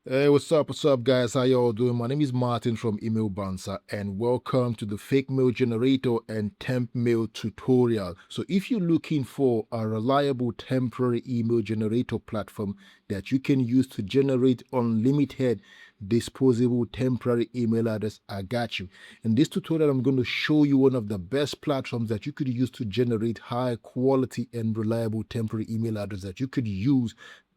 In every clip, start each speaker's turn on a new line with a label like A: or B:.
A: Hey, what's up, guys? How y'all doing? My name is Martin from Email Bouncer, and welcome to the fake mail generator and temp mail tutorial. So, if you're looking for a reliable temporary email generator platform that you can use to generate unlimited disposable temporary email address, I got you. In this tutorial, I'm going to show you one of the best platforms that you could use to generate high quality and reliable temporary email address that you could use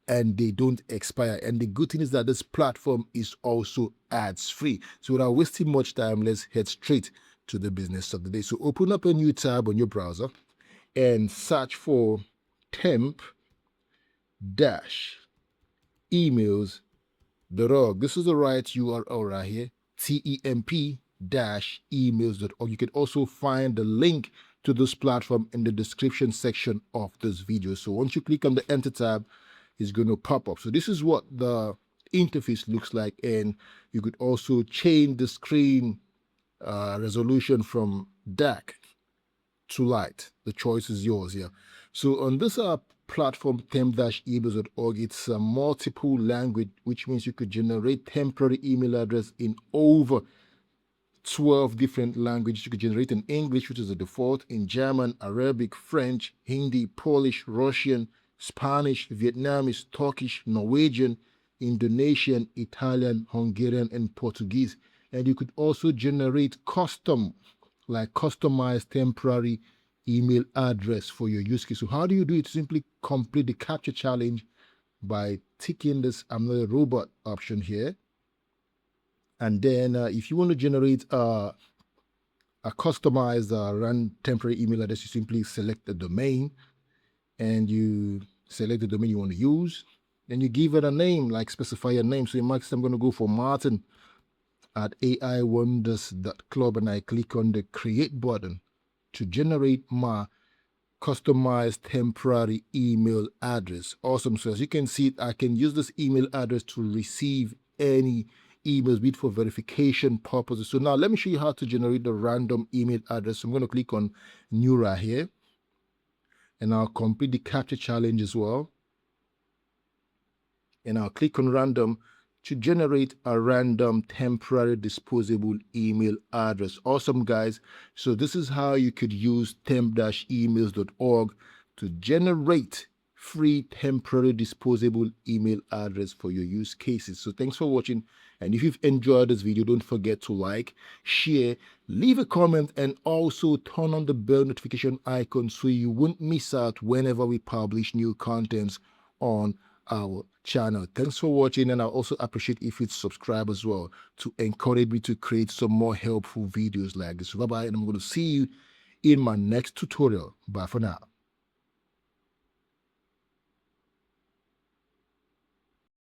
A: and they don't expire. And the good thing is that this platform is also ads free. So without wasting much time, let's head straight to the business of the day. So open up a new tab on your browser and search for temp dash emails.org. This is the right URL right here, temp dash emails.org. You can also find the link to this platform in the description section of this video. So once you click on the enter tab, it's going to pop up. So this is what the interface looks like, and you could also change the screen resolution from dark to light. The choice is yours here. So on this platform, temp-emails.org, it's a multiple language, which means you could generate temporary email address in over 12 different languages. You could generate in English, which is the default, in German, Arabic, French, Hindi, Polish, Russian, Spanish, Vietnamese, Turkish, Norwegian, Indonesian, Italian, Hungarian, and Portuguese. And you could also generate customized temporary email address for your use case. So how do you do it? Simply complete the capture challenge by ticking this "I'm not a robot" option here. And then if you want to generate a customized run temporary email address, you simply select the domain and you select the domain you want to use. Then you give it a name, like specify a name. So in my case, I'm going to go for Martin at aiwonders.club, and I click on the create button to generate my customized temporary email address. Awesome. So as you can see, I can use this email address to receive any emails, be it for verification purposes. So now let me show you how to generate the random email address. So I'm going to click on new right here, and I'll complete the capture challenge as well. And I'll click on random to generate a random temporary disposable email address. Awesome, guys. So this is how you could use temp-emails.org to generate free temporary disposable email address for your use cases. So thanks for watching. And if you've enjoyed this video, don't forget to like, share, leave a comment, and also turn on the bell notification icon so you won't miss out whenever we publish new contents on our channel. Thanks for watching, and I also appreciate if you'd subscribe as well to encourage me to create some more helpful videos like this. Bye bye, and I'm going to see you in my next tutorial. Bye for now.